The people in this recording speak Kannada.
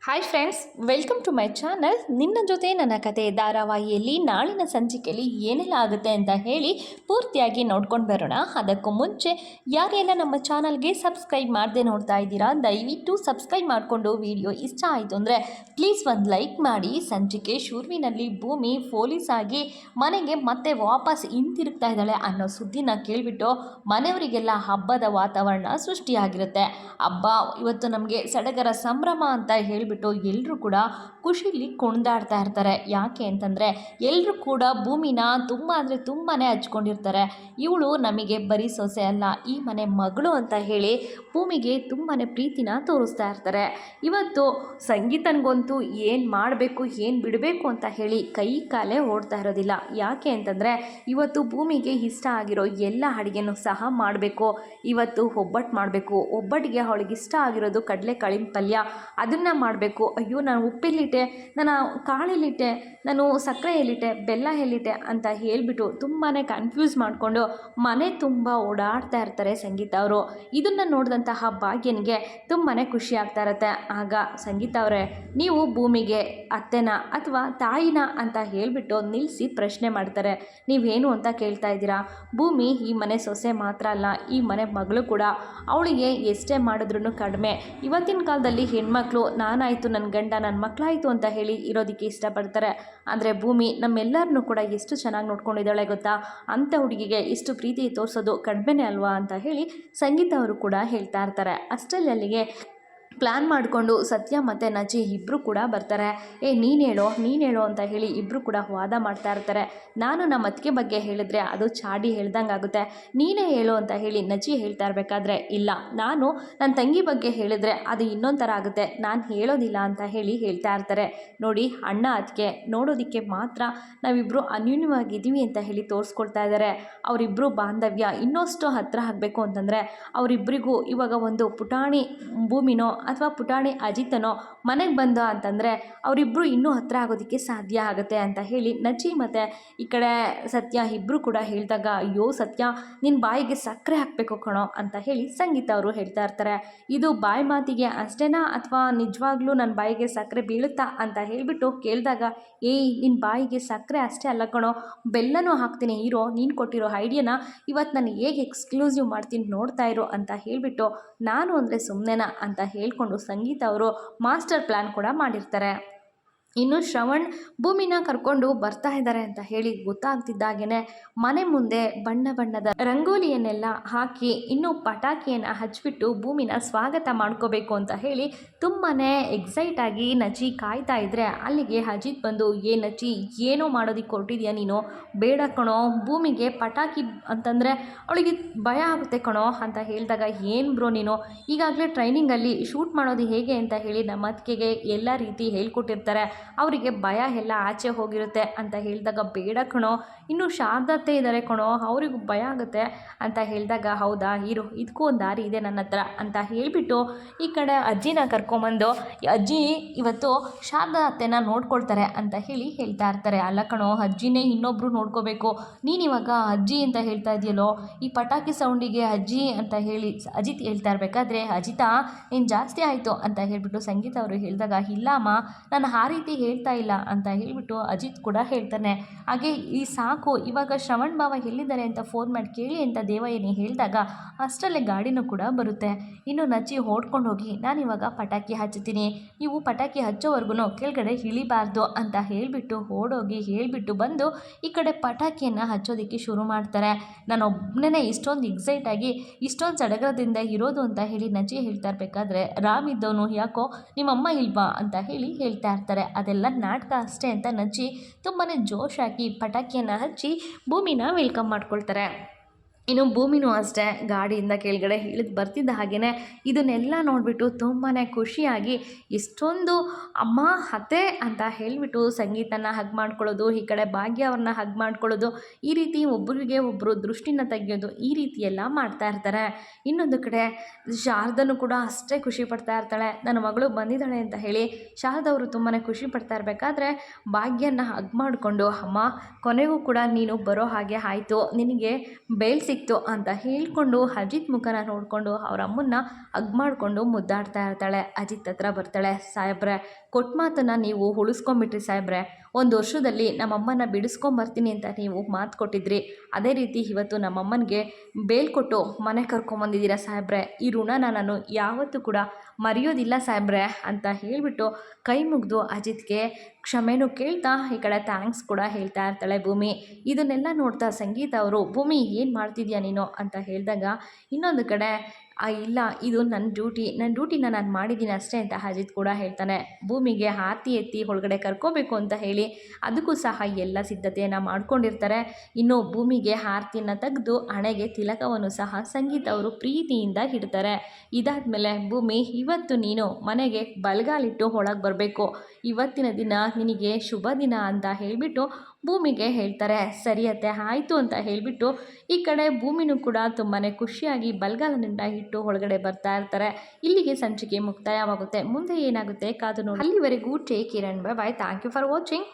Hi friends, welcome to my channel. ನಿನ್ನ ಜೊತೆ ನನ್ನ ಕತೆ ಧಾರಾವಾಹಿಯಲ್ಲಿ ನಾಳಿನ ಸಂಚಿಕೆಯಲ್ಲಿ ಏನೆಲ್ಲ ಆಗುತ್ತೆ ಅಂತ ಹೇಳಿ ಪೂರ್ತಿಯಾಗಿ ನೋಡ್ಕೊಂಡು ಬರೋಣ. ಅದಕ್ಕೂ ಮುಂಚೆ ಯಾರೆಲ್ಲ ನಮ್ಮ ಚಾನಲ್ಗೆ ಸಬ್ಸ್ಕ್ರೈಬ್ ಮಾಡದೆ ನೋಡ್ತಾ ಇದ್ದೀರಾ, ದಯವಿಟ್ಟು ಸಬ್ಸ್ಕ್ರೈಬ್ ಮಾಡಿಕೊಂಡು ವಿಡಿಯೋ ಇಷ್ಟ ಆಯಿತು ಅಂದರೆ ಪ್ಲೀಸ್ ಒಂದು ಲೈಕ್ ಮಾಡಿ. ಸಂಚಿಕೆ ಶುರುವಿನಲ್ಲಿ ಭೂಮಿ ಪೊಲೀಸ್ ಆಗಿ ಮನೆಗೆ ಮತ್ತೆ ವಾಪಸ್ ಹಿಂತಿರುಗ್ತಾ ಇದ್ದಾಳೆ ಅನ್ನೋ ಸುದ್ದಿನ ಕೇಳಿಬಿಟ್ಟು ಮನೆಯವರಿಗೆಲ್ಲ ಹಬ್ಬದ ವಾತಾವರಣ ಸೃಷ್ಟಿಯಾಗಿರುತ್ತೆ. ಹಬ್ಬ ಇವತ್ತು ನಮಗೆ ಸಡಗರ ಸಂಭ್ರಮ ಅಂತ ಹೇಳಿಬಿಟ್ಟು ಎಲ್ಲರೂ ಕೂಡ ಖುಷಿಲಿ ಕುಣಿದಾಡ್ತಾ ಇರ್ತಾರೆ. ಯಾಕೆ ಅಂತಂದರೆ ಎಲ್ಲರೂ ಕೂಡ ಭೂಮಿನ ತುಂಬ ಅಂದರೆ ತುಂಬಾ ಹಚ್ಕೊಂಡಿರ್ತಾರೆ. ಇವಳು ನಮಗೆ ಬರೀ ಸೊಸೆ ಅಲ್ಲ, ಈ ಮನೆ ಮಗಳು ಅಂತ ಹೇಳಿ ಭೂಮಿಗೆ ತುಂಬಾ ಪ್ರೀತಿನ ತೋರಿಸ್ತಾ ಇರ್ತಾರೆ. ಇವತ್ತು ಸಂಗೀತನಿಗಂತೂ ಏನು ಮಾಡಬೇಕು ಏನು ಬಿಡಬೇಕು ಅಂತ ಹೇಳಿ ಕೈ ಕಾಲೇ ಓಡ್ತಾ ಇರೋದಿಲ್ಲ. ಯಾಕೆ ಅಂತಂದರೆ ಇವತ್ತು ಭೂಮಿಗೆ ಇಷ್ಟ ಆಗಿರೋ ಎಲ್ಲ ಅಡುಗೆನೂ ಸಹ ಮಾಡಬೇಕು. ಇವತ್ತು ಒಬ್ಬಟ್ಟು ಮಾಡಬೇಕು. ಒಬ್ಬಟ್ಟಿಗೆ ಅವಳಿಗೆ ಇಷ್ಟ ಆಗಿರೋದು ಕಡಲೆಕಾಳಿನ ಪಲ್ಯ, ಅದನ್ನು ಮಾಡಬೇಕು. ಅಯ್ಯೋ, ನಾನು ಉಪ್ಪೆಲ್ಲಿಟ್ಟೆ, ನಾನು ಕಾಳೆಲ್ಲಿಟ್ಟೆ, ನಾನು ಸಕ್ಕರೆ ಎಲ್ಲಿಟ್ಟೆ, ಬೆಲ್ಲ ಎಲ್ಲಿಟ್ಟೆ ಅಂತ ಹೇಳಿಬಿಟ್ಟು ತುಂಬಾ ಕನ್ಫ್ಯೂಸ್ ಮಾಡಿಕೊಂಡು ಮನೆ ತುಂಬ ಓಡಾಡ್ತಾ ಇರ್ತಾರೆ ಸಂಗೀತ ಅವರು. ಇದನ್ನು ನೋಡಿದಂತಹ ಭಾಗ್ಯನಿಗೆ ತುಂಬಾ ಖುಷಿ ಆಗ್ತಾ ಇರುತ್ತೆ. ಆಗ ಸಂಗೀತ ಅವರೇ, ನೀವು ಭೂಮಿಗೆ ಅತ್ತೆನ ಅಥವಾ ತಾಯಿನ ಅಂತ ಹೇಳಿಬಿಟ್ಟು ನಿಲ್ಲಿಸಿ ಪ್ರಶ್ನೆ ಮಾಡ್ತಾರೆ. ನೀವೇನು ಅಂತ ಕೇಳ್ತಾ ಇದ್ದೀರಾ? ಭೂಮಿ ಈ ಮನೆ ಸೊಸೆ ಮಾತ್ರ ಅಲ್ಲ, ಈ ಮನೆ ಮಗಳು ಕೂಡ. ಅವಳಿಗೆ ಎಷ್ಟೇ ಮಾಡಿದ್ರೂ ಕಡಿಮೆ. ಇವತ್ತಿನ ಕಾಲದಲ್ಲಿ ಹೆಣ್ಮಕ್ಳು ನಾನಾಯಿತು, ನನ್ನ ಗಂಡ, ನನ್ನ ಮಕ್ಕಳಾಯಿತು ಅಂತ ಹೇಳಿ ಇರೋದಕ್ಕೆ ಇಷ್ಟಪಡ್ತಾರೆ. ಅಂದರೆ ಭೂಮಿ ನಮ್ಮೆಲ್ಲರನ್ನೂ ಕೂಡ ಎಷ್ಟು ಚೆನ್ನಾಗಿ ನೋಡ್ಕೊಂಡಿದ್ದಾಳೆ ಗೊತ್ತಾ, ಅಂಥ ಹುಡುಗಿಗೆ ಇಷ್ಟು ಪ್ರೀತಿ ತೋರಿಸೋದು ಕಡಿಮೆನೇ ಅಲ್ವಾ ಅಂತ ಹೇಳಿ ಸಂಗೀತ ಅವರು ಕೂಡ ಹೇಳ್ತಾ ಇರ್ತಾರೆ. ಅಷ್ಟರಲ್ಲಿ ಅಲ್ಲಿಗೆ ಪ್ಲ್ಯಾನ್ ಮಾಡಿಕೊಂಡು ಸತ್ಯ ಮತ್ತು ನಜಿ ಇಬ್ಬರು ಕೂಡ ಬರ್ತಾರೆ. ನೀನು ಹೇಳೋ ಅಂತ ಹೇಳಿ ಇಬ್ಬರು ಕೂಡ ವಾದ ಮಾಡ್ತಾ ಇರ್ತಾರೆ. ನಾನು ನಮ್ಮ ಅತ್ತಿಗೆ ಬಗ್ಗೆ ಹೇಳಿದ್ರೆ ಅದು ಚಾಡಿ ಹೇಳ್ದಂಗೆ ಆಗುತ್ತೆ, ನೀನೇ ಹೇಳು ಅಂತ ಹೇಳಿ ನಜಿ ಹೇಳ್ತಾ ಇರಬೇಕಾದ್ರೆ, ಇಲ್ಲ ನಾನು ನನ್ನ ತಂಗಿ ಬಗ್ಗೆ ಹೇಳಿದ್ರೆ ಅದು ಇನ್ನೊಂದು ಥರ ಆಗುತ್ತೆ, ನಾನು ಹೇಳೋದಿಲ್ಲ ಅಂತ ಹೇಳಿ ಹೇಳ್ತಾ ಇರ್ತಾರೆ. ನೋಡಿ, ಅಣ್ಣ ಅತ್ತಿಗೆ ನೋಡೋದಕ್ಕೆ ಮಾತ್ರ ನಾವಿಬ್ಬರು ಅನ್ಯೂನ್ಯವಾಗಿದ್ದೀವಿ ಅಂತ ಹೇಳಿ ತೋರಿಸ್ಕೊಳ್ತಾ ಇದ್ದಾರೆ. ಅವರಿಬ್ಬರು ಬಾಂಧವ್ಯ ಇನ್ನಷ್ಟು ಹತ್ತಿರ ಆಗಬೇಕು ಅಂತಂದರೆ ಅವರಿಬ್ಬರಿಗೂ ಇವಾಗ ಒಂದು ಪುಟಾಣಿ ಭೂಮಿನೋ ಅಥವಾ ಪುಟಾಣಿ ಅಜಿತನೋ ಮನೆಗೆ ಬಂದ ಅಂತಂದರೆ ಅವರಿಬ್ಬರು ಇನ್ನೂ ಹತ್ತಿರ ಆಗೋದಕ್ಕೆ ಸಾಧ್ಯ ಆಗುತ್ತೆ ಅಂತ ಹೇಳಿ ನಜಿ ಮತ್ತು ಈ ಕಡೆ ಸತ್ಯ ಇಬ್ಬರು ಕೂಡ ಹೇಳಿದಾಗ, ಅಯ್ಯೋ ಸತ್ಯ, ನಿನ್ನ ಬಾಯಿಗೆ ಸಕ್ಕರೆ ಹಾಕಬೇಕು ಕಣೋ ಅಂತ ಹೇಳಿ ಸಂಗೀತ ಅವರು ಹೇಳ್ತಾ ಇರ್ತಾರೆ. ಇದು ಬಾಯಿ ಮಾತಿಗೆ ಅಷ್ಟೇನಾ ಅಥವಾ ನಿಜವಾಗ್ಲೂ ನನ್ನ ಬಾಯಿಗೆ ಸಕ್ಕರೆ ಬೀಳುತ್ತಾ ಅಂತ ಹೇಳಿಬಿಟ್ಟು ಕೇಳಿದಾಗ, ನಿನ್ನ ಬಾಯಿಗೆ ಸಕ್ಕರೆ ಅಷ್ಟೇ ಅಲ್ಲ ಕಣೋ, ಬೆಲ್ಲನೂ ಹಾಕ್ತೀನಿ ಇರೋ, ನೀನು ಕೊಟ್ಟಿರೋ ಐಡಿಯಾನ ಇವತ್ತು ನಾನು ಹೇಗೆ ಎಕ್ಸ್ಕ್ಲೂಸಿವ್ ಮಾಡ್ತೀನಿ ನೋಡ್ತಾ ಇರೋ ಅಂತ ಹೇಳಿಬಿಟ್ಟು, ನಾನು ಅಂದರೆ ಸುಮ್ಮನೆನಾ ಅಂತ ಹೇಳ್ಕೊಂಡು ಸಂಗೀತ ಅವರು ಮಾಸ್ಟರ್ ಪ್ಲ್ಯಾನ್ ಕೂಡ ಮಾಡಿರ್ತಾರೆ. ಇನ್ನು ಶ್ರವಣ್ ಭೂಮಿನ ಕರ್ಕೊಂಡು ಬರ್ತಾ ಇದ್ದಾರೆ ಅಂತ ಹೇಳಿ ಗೊತ್ತಾಗ್ತಿದ್ದಾಗೇ ಮನೆ ಮುಂದೆ ಬಣ್ಣ ಬಣ್ಣದ ರಂಗೋಲಿಯನ್ನೆಲ್ಲ ಹಾಕಿ ಇನ್ನು ಪಟಾಕಿಯನ್ನು ಹಚ್ಚಿಬಿಟ್ಟು ಭೂಮಿನ ಸ್ವಾಗತ ಮಾಡ್ಕೋಬೇಕು ಅಂತ ಹೇಳಿ ತುಂಬಾ ಎಕ್ಸೈಟ್ ಆಗಿ ನಜಿ ಕಾಯ್ತಾ ಇದ್ದರೆ ಅಲ್ಲಿಗೆ ಅಜಿತ್ ಬಂದು, ನಜಿ ಏನೋ ಮಾಡೋದಕ್ಕೆ ಹೊರಟಿದ್ಯಾ ನೀನು? ಬೇಡ ಕಣೋ, ಭೂಮಿಗೆ ಪಟಾಕಿ ಅಂತಂದರೆ ಅವಳಿಗೆ ಭಯ ಆಗುತ್ತೆ ಕಣೋ ಅಂತ ಹೇಳಿದಾಗ, ಏನು ಬ್ರೋ ನೀನು ಈಗಾಗಲೇ ಟ್ರೈನಿಂಗಲ್ಲಿ ಶೂಟ್ ಮಾಡೋದು ಹೇಗೆ ಅಂತ ಹೇಳಿ ನಮ್ಮ ಅತ್ತಿಗೆಗೆ ಎಲ್ಲ ರೀತಿ ಹೇಳ್ಕೊಟ್ಟಿರ್ತಾರೆ, ಅವರಿಗೆ ಭಯ ಎಲ್ಲ ಆಚೆ ಹೋಗಿರುತ್ತೆ ಅಂತ ಹೇಳಿದಾಗ, ಬೇಡ ಕಣೋ, ಇನ್ನು ಶಾರದತ್ತೆ ಇದ್ದಾರೆ ಕಣೋ, ಅವರಿಗೂ ಭಯ ಆಗುತ್ತೆ ಅಂತ ಹೇಳಿದಾಗ, ಹೌದಾ ಇರು, ಇದಕ್ಕೂ ಒಂದು ದಾರಿ ಇದೆ ನನ್ನ ಹತ್ರ ಅಂತ ಹೇಳಿಬಿಟ್ಟು ಈ ಕಡೆ ಅಜ್ಜಿನ ಕರ್ಕೊಂಬಂದು, ಅಜ್ಜಿ ಇವತ್ತು ಶಾರದಾ ಅತ್ತೆನ ನೋಡ್ಕೊಳ್ತಾರೆ ಅಂತ ಹೇಳಿ ಹೇಳ್ತಾ ಇರ್ತಾರೆ. ಅಲ್ಲ ಕಣೋ, ಅಜ್ಜಿನೇ ಇನ್ನೊಬ್ಬರು ನೋಡ್ಕೋಬೇಕು, ನೀನಿವಾಗ ಅಜ್ಜಿ ಅಂತ ಹೇಳ್ತಾ ಇದೆಯಲ್ಲೋ, ಈ ಪಟಾಕಿ ಸೌಂಡಿಗೆ ಅಜ್ಜಿ ಅಂತ ಹೇಳಿ ಅಜಿತ್ ಹೇಳ್ತಾ ಇರಬೇಕಾದ್ರೆ, ಅಜಿತಾ ನೀನು ಜಾಸ್ತಿ ಆಯಿತು ಅಂತ ಹೇಳಿಬಿಟ್ಟು ಸಂಗೀತ ಅವರು ಹೇಳಿದಾಗ, ಇಲ್ಲಮ್ಮ ನಾನು ಆ ರೀತಿ ಹೇಳ್ತಾ ಇಲ್ಲ ಅಂತ ಹೇಳಿಬಿಟ್ಟು ಅಜಿತ್ ಕೂಡ ಹೇಳ್ತಾನೆ. ಹಾಗೆ ಈ ಸಾಕು, ಇವಾಗ ಶ್ರವಣ್ ಬಾವ ಎಲ್ಲಿದ್ದಾರೆ ಅಂತ ಫೋನ್ ಮಾಡಿ ಕೇಳಿ ಅಂತ ದೇವಯ್ಯನಿ ಹೇಳಿದಾಗ ಅಷ್ಟರಲ್ಲೇ ಗಾಡಿನೂ ಕೂಡ ಬರುತ್ತೆ. ಇನ್ನು ನಚ್ಚಿ ಓಡ್ಕೊಂಡು ಹೋಗಿ, ನಾನಿವಾಗ ಪಟಾಕಿ ಹಚ್ಚುತ್ತೀನಿ, ನೀವು ಪಟಾಕಿ ಹಚ್ಚೋವರೆಗೂ ಕೆಳಗಡೆ ಇಳಿಬಾರ್ದು ಅಂತ ಹೇಳಿಬಿಟ್ಟು ಓಡೋಗಿ ಹೇಳಿಬಿಟ್ಟು ಬಂದು ಈ ಕಡೆ ಪಟಾಕಿಯನ್ನು ಹಚ್ಚೋದಕ್ಕೆ ಶುರು ಮಾಡ್ತಾರೆ. ನಾನು ಒಬ್ಬನೇ ಇಷ್ಟೊಂದು ಎಕ್ಸೈಟಾಗಿ ಇಷ್ಟೊಂದು ಸಡಗರದಿಂದ ಇರೋದು ಅಂತ ಹೇಳಿ ನಚ್ಚಿ ಹೇಳ್ತಾ ಇರಬೇಕಾದ್ರೆ, ರಾಮ್ ಇದ್ದವನು ಯಾಕೋ ನಿಮ್ಮಮ್ಮ ಇಲ್ವಾ ಅಂತ ಹೇಳಿ ಹೇಳ್ತಾ ಇರ್ತಾರೆ. ಅದೆಲ್ಲ ನಾಟಕ ಅಷ್ಟೇ ಅಂತ ನಚ್ಚಿ ತುಂಬಾ ಜೋಶ್ ಹಾಕಿ ಪಟಾಕಿಯನ್ನು ಹಚ್ಚಿ ಭೂಮಿನ ವೆಲ್ಕಮ್ ಮಾಡ್ಕೊಳ್ತಾರೆ. ಇನ್ನು ಭೂಮಿನೂ ಅಷ್ಟೇ ಗಾಡಿಯಿಂದ ಕೆಳಗಡೆ ಇಳಿದು ಬರ್ತಿದ್ದ ಹಾಗೆಯೇ ಇದನ್ನೆಲ್ಲ ನೋಡಿಬಿಟ್ಟು ತುಂಬಾ ಖುಷಿಯಾಗಿ ಇಷ್ಟೊಂದು ಅಮ್ಮ ಅತ್ತೆ ಅಂತ ಹೇಳಿಬಿಟ್ಟು ಸಂಗೀತನ ಹಗ್ ಮಾಡ್ಕೊಳ್ಳೋದು, ಈ ಕಡೆ ಭಾಗ್ಯ ಅವ್ರನ್ನ ಹಗ್ ಮಾಡ್ಕೊಳ್ಳೋದು, ಈ ರೀತಿ ಒಬ್ಬರಿಗೆ ಒಬ್ಬರು ದೃಷ್ಟಿನ ತೆಗೆಯೋದು, ಈ ರೀತಿ ಎಲ್ಲ ಮಾಡ್ತಾ ಇರ್ತಾರೆ. ಇನ್ನೊಂದು ಕಡೆ ಶಾರದನು ಕೂಡ ಅಷ್ಟೇ ಖುಷಿ ಪಡ್ತಾ ಇರ್ತಾಳೆ, ನನ್ನ ಮಗಳು ಬಂದಿದ್ದಾಳೆ ಅಂತ ಹೇಳಿ. ಶಾರದವರು ತುಂಬಾ ಖುಷಿ ಪಡ್ತಾ ಇರಬೇಕಾದ್ರೆ ಭಾಗ್ಯನ ಹಗ್ ಮಾಡಿಕೊಂಡು, ಅಮ್ಮ ಕೊನೆಗೂ ಕೂಡ ನೀನು ಬರೋ ಹಾಗೆ ಆಯಿತು, ನಿನಗೆ ಬೇಲ್ ಸಿಕ್ತು ಅಂತ ಹೇಳ್ಕೊಂಡು ಅಜಿತ್ ಮುಖನ ನೋಡಿಕೊಂಡು ಅವ್ರ ಅಮ್ಮನ್ನ ಹಗ್ ಮಾಡಿಕೊಂಡು ಮುದ್ದಾಡ್ತಾ ಇರ್ತಾಳೆ. ಅಜಿತ್ ಹತ್ರ ಬರ್ತಾಳೆ. ಸಾಹೇಬ್ರೆ, ಕೊಟ್ಟ ಮಾತನ್ನು ನೀವು ಉಳಿಸ್ಕೊಂಬಿಟ್ರಿ ಸಾಹೇಬ್ರೆ. 1 ವರ್ಷದಲ್ಲಿ ನಮ್ಮಮ್ಮನ ಬಿಡಿಸ್ಕೊಂಬರ್ತೀನಿ ಅಂತ ನೀವು ಮಾತು ಕೊಟ್ಟಿದ್ರಿ. ಅದೇ ರೀತಿ ಇವತ್ತು ನಮ್ಮಮ್ಮನಿಗೆ ಬೇಲ್ ಕೊಟ್ಟು ಮನೆ ಕರ್ಕೊಂಬಂದಿದ್ದೀರಾ ಸಾಹೇಬ್ರೆ. ಈ ಋಣನ ನಾನು ಯಾವತ್ತೂ ಕೂಡ ಮರೆಯೋದಿಲ್ಲ ಸಾಹೇಬ್ರೆ ಅಂತ ಹೇಳಿಬಿಟ್ಟು ಕೈ ಮುಗಿದು ಅಜಿತ್ಗೆ ಕ್ಷಮೆನೂ ಕೇಳ್ತಾ ಈ ಕಡೆ ಥ್ಯಾಂಕ್ಸ್ ಕೂಡ ಹೇಳ್ತಾ ಇರ್ತಾಳೆ ಭೂಮಿ. ಇದನ್ನೆಲ್ಲ ನೋಡ್ತಾ ಸಂಗೀತ ಅವರು, ಭೂಮಿ ಏನು ಮಾಡ್ತಿದ್ಯಾ ನೀನು ಅಂತ ಹೇಳಿದಾಗ, ಇನ್ನೊಂದು ಕಡೆ ಇಲ್ಲ, ಇದು ನನ್ನ ಡ್ಯೂಟಿನ ನಾನು ಮಾಡಿದ್ದೀನಿ ಅಷ್ಟೇ ಅಂತ ಅಜಿತ್ ಕೂಡ ಹೇಳ್ತಾನೆ. ಭೂಮಿಗೆ ಆರತಿ ಎತ್ತಿ ಒಳಗಡೆ ಕರ್ಕೋಬೇಕು ಅಂತ ಹೇಳಿ ಅದಕ್ಕೂ ಸಹ ಎಲ್ಲ ಸಿದ್ಧತೆಯನ್ನು ಮಾಡ್ಕೊಂಡಿರ್ತಾರೆ. ಇನ್ನು ಭೂಮಿಗೆ ಆರತಿಯನ್ನು ತೆಗೆದು ಹಣೆಗೆ ತಿಲಕವನ್ನು ಸಹ ಸಂಗೀತ ಅವರು ಪ್ರೀತಿಯಿಂದ ಇಡ್ತಾರೆ. ಇದಾದಮೇಲೆ, ಭೂಮಿ, ಇವತ್ತು ನೀನು ಮನೆಗೆ ಬಲಗಾಲಿಟ್ಟು ಒಳಗೆ ಬರಬೇಕು. ಇವತ್ತಿನ ದಿನ ನಿನಗೆ ಶುಭ ದಿನ ಅಂತ ಹೇಳಿಬಿಟ್ಟು ಭೂಮಿಗೆ ಹೇಳ್ತಾರೆ. ಸರಿಯತ್ತೆ, ಆಯಿತು ಅಂತ ಹೇಳಿಬಿಟ್ಟು ಈ ಕಡೆ ಭೂಮಿನೂ ಕೂಡ ತುಂಬಾ ಖುಷಿಯಾಗಿ ಬಲಗಾಲನಿಂದ ಇಟ್ಟು ಒಳಗಡೆ ಬರ್ತಾ ಇರ್ತಾರೆ. ಇಲ್ಲಿಗೆ ಸಂಚಿಕೆ ಮುಕ್ತಾಯವಾಗುತ್ತೆ. ಮುಂದೆ ಏನಾಗುತ್ತೆ ಕಾದು ನೋಡಿ. ಅಲ್ಲಿವರೆಗೂ take care and bye bye. Thank you for watching.